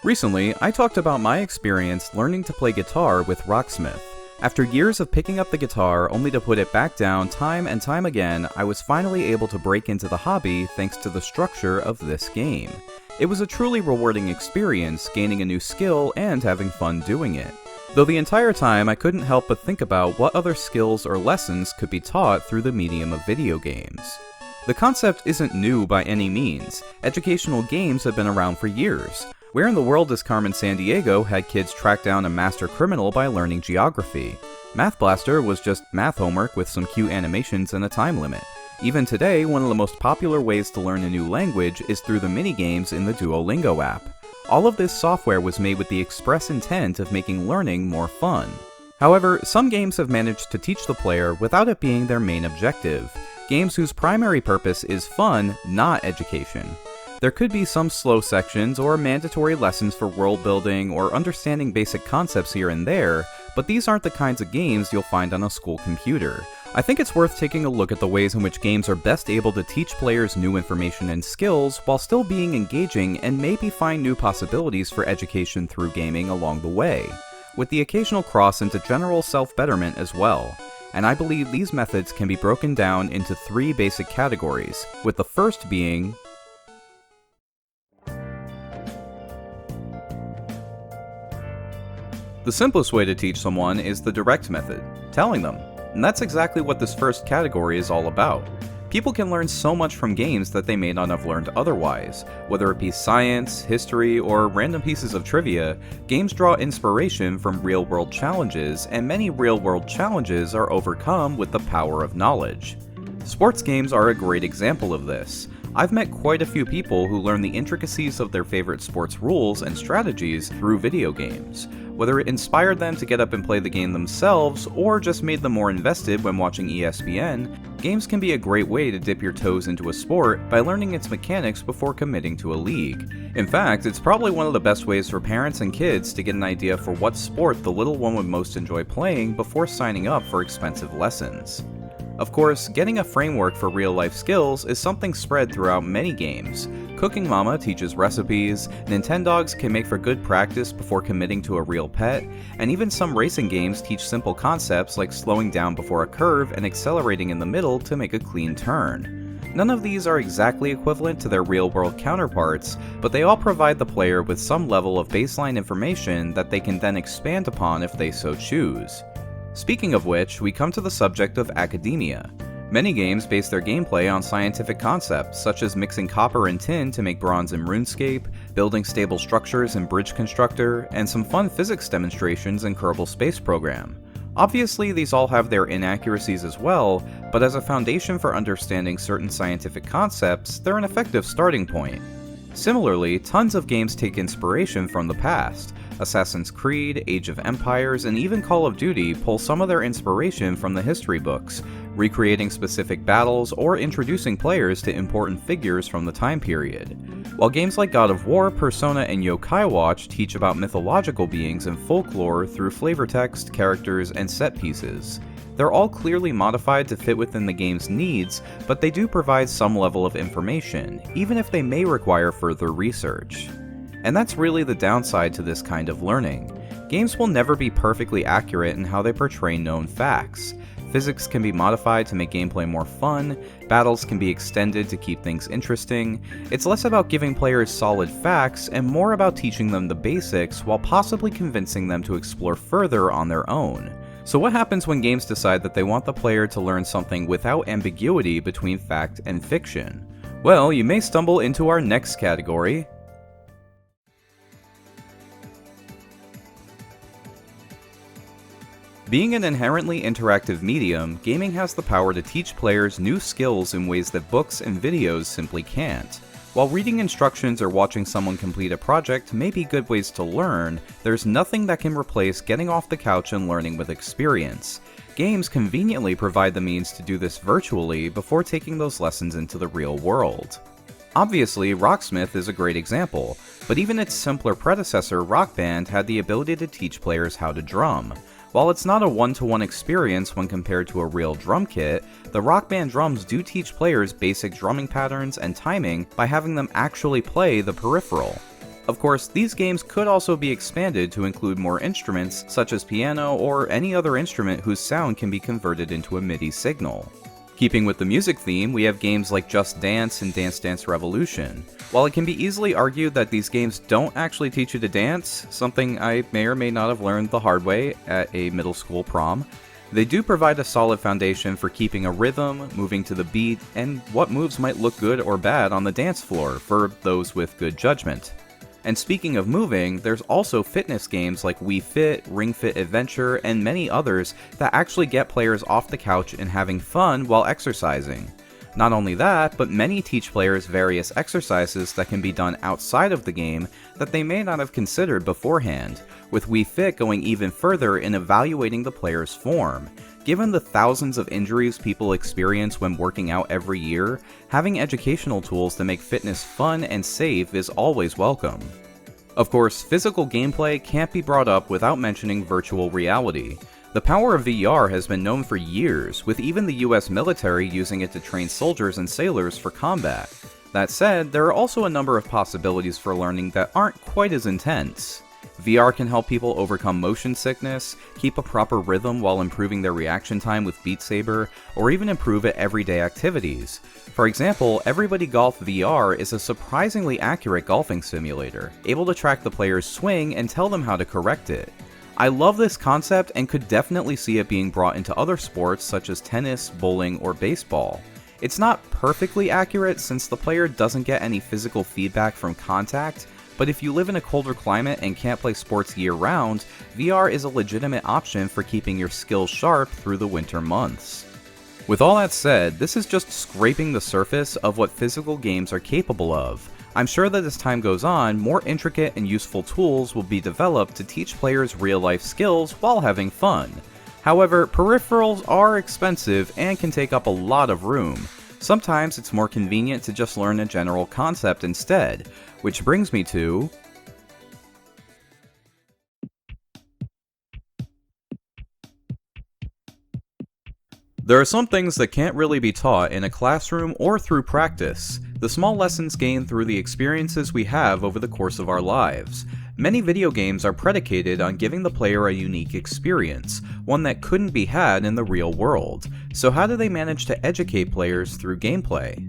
Recently, I talked about my experience learning to play guitar with Rocksmith. After years of picking up the guitar only to put it back down time and time again, I was finally able to break into the hobby thanks to the structure of this game. It was a truly rewarding experience, gaining a new skill and having fun doing it. Though the entire time I couldn't help but think about what other skills or lessons could be taught through the medium of video games. The concept isn't new by any means. Educational games have been around for years. Where in the world does Carmen Sandiego had kids track down a master criminal by learning geography? Math Blaster was just math homework with some cute animations and a time limit. Even today, one of the most popular ways to learn a new language is through the minigames in the Duolingo app. All of this software was made with the express intent of making learning more fun. However, some games have managed to teach the player without it being their main objective. Games whose primary purpose is fun, not education. There could be some slow sections or mandatory lessons for world building or understanding basic concepts here and there, but these aren't the kinds of games you'll find on a school computer. I think it's worth taking a look at the ways in which games are best able to teach players new information and skills while still being engaging and maybe find new possibilities for education through gaming along the way, with the occasional cross into general self-betterment as well. And I believe these methods can be broken down into 3 basic categories, with the first being the simplest way to teach someone is the direct method, telling them. And that's exactly what this first category is all about. People can learn so much from games that they may not have learned otherwise. Whether it be science, history, or random pieces of trivia, games draw inspiration from real-world challenges, and many real-world challenges are overcome with the power of knowledge. Sports games are a great example of this. I've met quite a few people who learn the intricacies of their favorite sports rules and strategies through video games. Whether it inspired them to get up and play the game themselves, or just made them more invested when watching ESPN, games can be a great way to dip your toes into a sport by learning its mechanics before committing to a league. In fact, it's probably one of the best ways for parents and kids to get an idea for what sport the little one would most enjoy playing before signing up for expensive lessons. Of course, getting a framework for real-life skills is something spread throughout many games. Cooking Mama teaches recipes, Nintendogs can make for good practice before committing to a real pet, and even some racing games teach simple concepts like slowing down before a curve and accelerating in the middle to make a clean turn. None of these are exactly equivalent to their real-world counterparts, but they all provide the player with some level of baseline information that they can then expand upon if they so choose. Speaking of which, we come to the subject of academia. Many games base their gameplay on scientific concepts, such as mixing copper and tin to make bronze in RuneScape, building stable structures in Bridge Constructor, and some fun physics demonstrations in Kerbal Space Program. Obviously, these all have their inaccuracies as well, but as a foundation for understanding certain scientific concepts, they're an effective starting point. Similarly, tons of games take inspiration from the past. Assassin's Creed, Age of Empires, and even Call of Duty pull some of their inspiration from the history books, recreating specific battles or introducing players to important figures from the time period. While games like God of War, Persona, and Yokai Watch teach about mythological beings and folklore through flavor text, characters, and set pieces. They're all clearly modified to fit within the game's needs, but they do provide some level of information, even if they may require further research. And that's really the downside to this kind of learning. Games will never be perfectly accurate in how they portray known facts. Physics can be modified to make gameplay more fun, battles can be extended to keep things interesting. It's less about giving players solid facts and more about teaching them the basics while possibly convincing them to explore further on their own. So what happens when games decide that they want the player to learn something without ambiguity between fact and fiction? Well, you may stumble into our next category. Being an inherently interactive medium, gaming has the power to teach players new skills in ways that books and videos simply can't. While reading instructions or watching someone complete a project may be good ways to learn, there's nothing that can replace getting off the couch and learning with experience. Games conveniently provide the means to do this virtually before taking those lessons into the real world. Obviously, Rocksmith is a great example, but even its simpler predecessor, Rock Band, had the ability to teach players how to drum. While it's not a one-to-one experience when compared to a real drum kit, the Rock Band drums do teach players basic drumming patterns and timing by having them actually play the peripheral. Of course, these games could also be expanded to include more instruments, such as piano or any other instrument whose sound can be converted into a MIDI signal. Keeping with the music theme, we have games like Just Dance and Dance Dance Revolution. While it can be easily argued that these games don't actually teach you to dance, something I may or may not have learned the hard way at a middle school prom, they do provide a solid foundation for keeping a rhythm, moving to the beat, and what moves might look good or bad on the dance floor for those with good judgment. And speaking of moving, there's also fitness games like Wii Fit, Ring Fit Adventure, and many others that actually get players off the couch and having fun while exercising. Not only that, but many teach players various exercises that can be done outside of the game that they may not have considered beforehand, with Wii Fit going even further in evaluating the player's form. Given the thousands of injuries people experience when working out every year, having educational tools to make fitness fun and safe is always welcome. Of course, physical gameplay can't be brought up without mentioning virtual reality. The power of VR has been known for years, with even the US military using it to train soldiers and sailors for combat. That said, there are also a number of possibilities for learning that aren't quite as intense. VR can help people overcome motion sickness, keep a proper rhythm while improving their reaction time with Beat Saber, or even improve at everyday activities. For example, Everybody Golf VR is a surprisingly accurate golfing simulator, able to track the player's swing and tell them how to correct it. I love this concept and could definitely see it being brought into other sports such as tennis, bowling, or baseball. It's not perfectly accurate since the player doesn't get any physical feedback from contact, but if you live in a colder climate and can't play sports year-round, VR is a legitimate option for keeping your skills sharp through the winter months. With all that said, this is just scraping the surface of what physical games are capable of. I'm sure that as time goes on, more intricate and useful tools will be developed to teach players real-life skills while having fun. However, peripherals are expensive and can take up a lot of room. Sometimes it's more convenient to just learn a general concept instead, which brings me to... There are some things that can't really be taught in a classroom or through practice, the small lessons gained through the experiences we have over the course of our lives. Many video games are predicated on giving the player a unique experience, one that couldn't be had in the real world. So how do they manage to educate players through gameplay?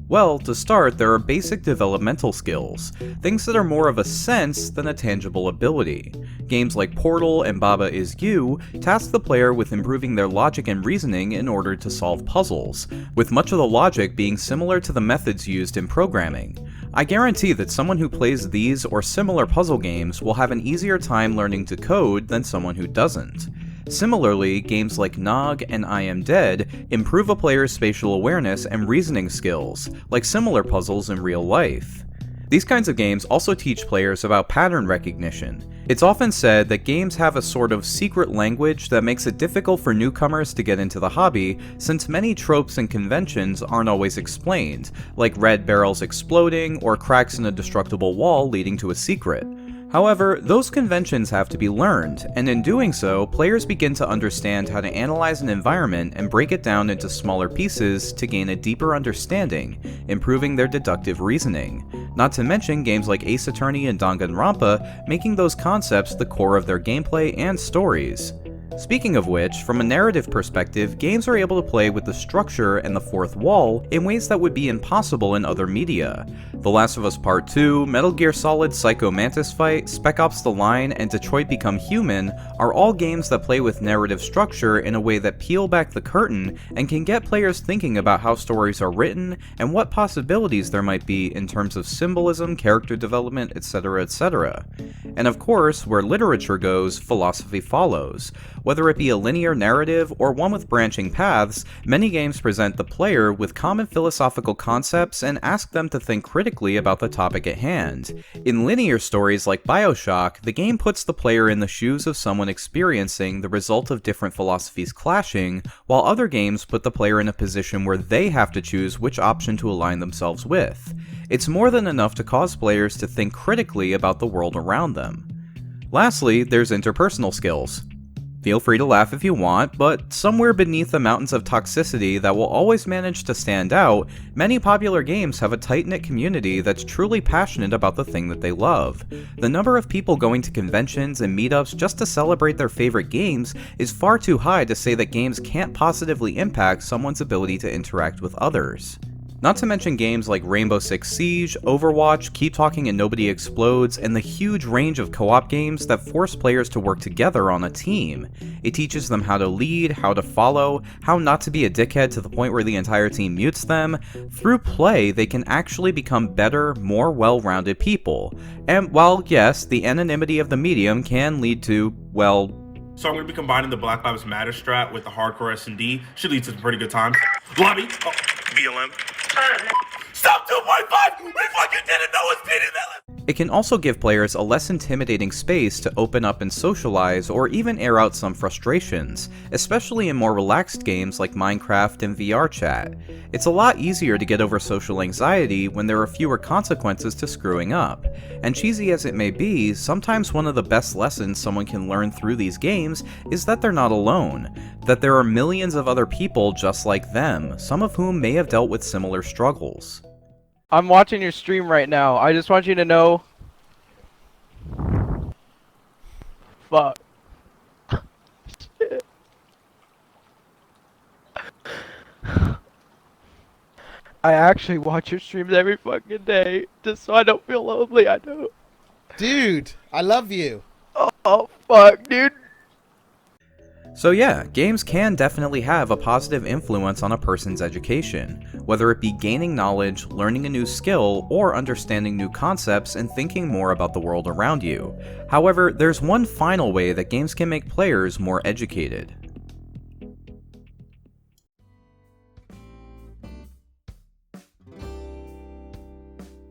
Well, to start, there are basic developmental skills, things that are more of a sense than a tangible ability. Games like Portal and Baba Is You task the player with improving their logic and reasoning in order to solve puzzles, with much of the logic being similar to the methods used in programming. I guarantee that someone who plays these or similar puzzle games will have an easier time learning to code than someone who doesn't. Similarly, games like Nog and I Am Dead improve a player's spatial awareness and reasoning skills, like similar puzzles in real life. These kinds of games also teach players about pattern recognition. It's often said that games have a sort of secret language that makes it difficult for newcomers to get into the hobby, since many tropes and conventions aren't always explained, like red barrels exploding or cracks in a destructible wall leading to a secret. However, those conventions have to be learned, and in doing so, players begin to understand how to analyze an environment and break it down into smaller pieces to gain a deeper understanding, improving their deductive reasoning. Not to mention games like Ace Attorney and Danganronpa making those concepts the core of their gameplay and stories. Speaking of which, from a narrative perspective, games are able to play with the structure and the fourth wall in ways that would be impossible in other media. The Last of Us Part 2, Metal Gear Solid Psycho Mantis Fight, Spec Ops The Line, and Detroit Become Human are all games that play with narrative structure in a way that peel back the curtain and can get players thinking about how stories are written and what possibilities there might be in terms of symbolism, character development, etc., etc. And of course, where literature goes, philosophy follows. Whether it be a linear narrative or one with branching paths, many games present the player with common philosophical concepts and ask them to think critically about the topic at hand. In linear stories like BioShock, the game puts the player in the shoes of someone experiencing the result of different philosophies clashing, while other games put the player in a position where they have to choose which option to align themselves with. It's more than enough to cause players to think critically about the world around them. Lastly, there's interpersonal skills. Feel free to laugh if you want, but somewhere beneath the mountains of toxicity that will always manage to stand out, many popular games have a tight-knit community that's truly passionate about the thing that they love. The number of people going to conventions and meetups just to celebrate their favorite games is far too high to say that games can't positively impact someone's ability to interact with others. Not to mention games like Rainbow Six Siege, Overwatch, Keep Talking and Nobody Explodes, and the huge range of co-op games that force players to work together on a team. It teaches them how to lead, how to follow, how not to be a dickhead to the point where the entire team mutes them. Through play, they can actually become better, more well-rounded people. And while yes, the anonymity of the medium can lead to, well... So I'm going to be combining the Black Lives Matter strat with the hardcore S&D. Should lead to some pretty good times. Lobby. Oh, BLM. Stop 2.5! We fucking didn't know it's beating that. It can also give players a less intimidating space to open up and socialize or even air out some frustrations, especially in more relaxed games like Minecraft and VR chat. It's a lot easier to get over social anxiety when there are fewer consequences to screwing up. And cheesy as it may be, sometimes one of the best lessons someone can learn through these games is that they're not alone, that there are millions of other people just like them, some of whom may have dealt with similar struggles. I'm watching your stream right now. I just want you to know. Fuck. Shit. I actually watch your streams every fucking day, just so I don't feel lonely. I know. Dude, I love you. Oh fuck, dude. So yeah, games can definitely have a positive influence on a person's education, whether it be gaining knowledge, learning a new skill, or understanding new concepts and thinking more about the world around you. However, there's one final way that games can make players more educated.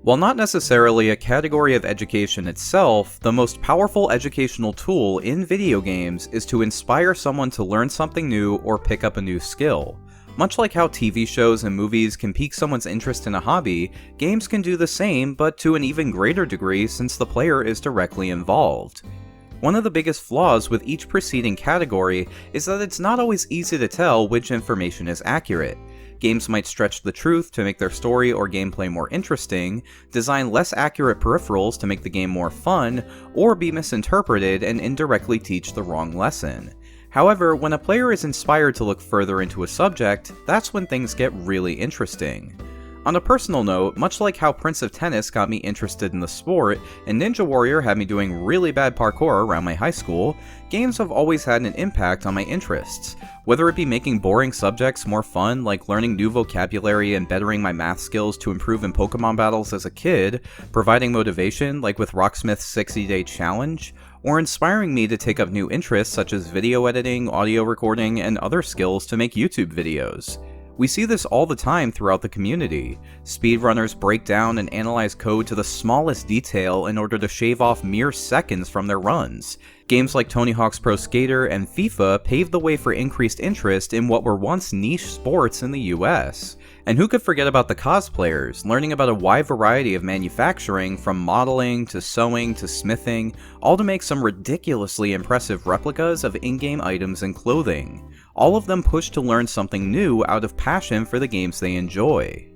While not necessarily a category of education itself, the most powerful educational tool in video games is to inspire someone to learn something new or pick up a new skill. Much like how TV shows and movies can pique someone's interest in a hobby, games can do the same, but to an even greater degree since the player is directly involved. One of the biggest flaws with each preceding category is that it's not always easy to tell which information is accurate. Games might stretch the truth to make their story or gameplay more interesting, design less accurate peripherals to make the game more fun, or be misinterpreted and indirectly teach the wrong lesson. However, when a player is inspired to look further into a subject, that's when things get really interesting. On a personal note, much like how Prince of Tennis got me interested in the sport, and Ninja Warrior had me doing really bad parkour around my high school, games have always had an impact on my interests. Whether it be making boring subjects more fun, like learning new vocabulary and bettering my math skills to improve in Pokemon battles as a kid, providing motivation, like with Rocksmith's 60-day challenge, or inspiring me to take up new interests such as video editing, audio recording, and other skills to make YouTube videos. We see this all the time throughout the community. Speedrunners break down and analyze code to the smallest detail in order to shave off mere seconds from their runs. Games like Tony Hawk's Pro Skater and FIFA paved the way for increased interest in what were once niche sports in the US. And who could forget about the cosplayers, learning about a wide variety of manufacturing from modeling to sewing to smithing, all to make some ridiculously impressive replicas of in-game items and clothing. All of them push to learn something new out of passion for the games they enjoy.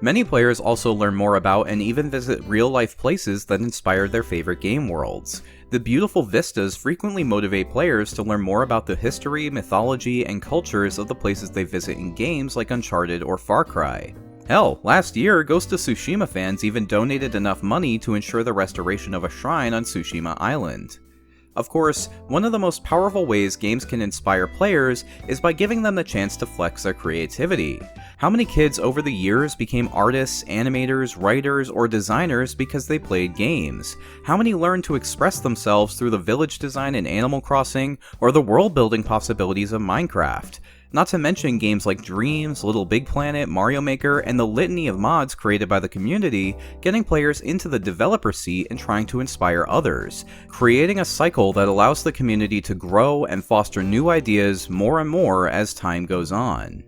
Many players also learn more about and even visit real-life places that inspired their favorite game worlds. The beautiful vistas frequently motivate players to learn more about the history, mythology, and cultures of the places they visit in games like Uncharted or Far Cry. Hell, last year, Ghost of Tsushima fans even donated enough money to ensure the restoration of a shrine on Tsushima Island. Of course, one of the most powerful ways games can inspire players is by giving them the chance to flex their creativity. How many kids over the years became artists, animators, writers, or designers because they played games? How many learned to express themselves through the village design in Animal Crossing or the world-building possibilities of Minecraft? Not to mention games like Dreams, Little Big Planet, Mario Maker, and the litany of mods created by the community, getting players into the developer seat and trying to inspire others, creating a cycle that allows the community to grow and foster new ideas more and more as time goes on.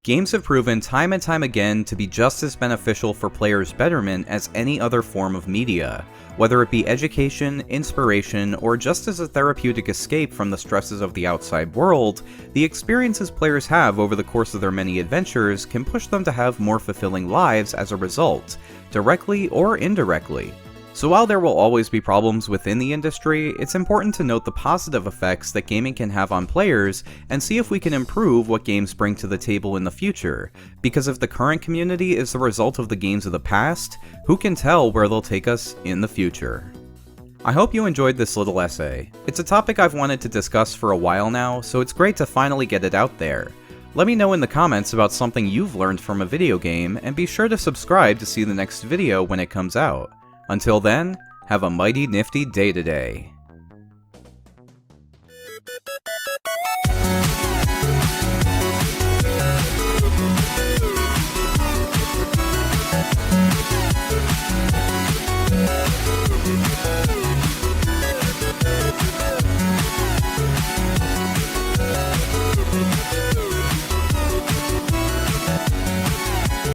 Games have proven time and time again to be just as beneficial for players' betterment as any other form of media, whether it be education, inspiration, or just as a therapeutic escape from the stresses of the outside world. The experiences players have over the course of their many adventures can push them to have more fulfilling lives as a result, directly or indirectly. So while there will always be problems within the industry, it's important to note the positive effects that gaming can have on players and see if we can improve what games bring to the table in the future, because if the current community is the result of the games of the past, who can tell where they'll take us in the future? I hope you enjoyed this little essay. It's a topic I've wanted to discuss for a while now, so it's great to finally get it out there. Let me know in the comments about something you've learned from a video game, and be sure to subscribe to see the next video when it comes out. Until then, have a mighty nifty day today.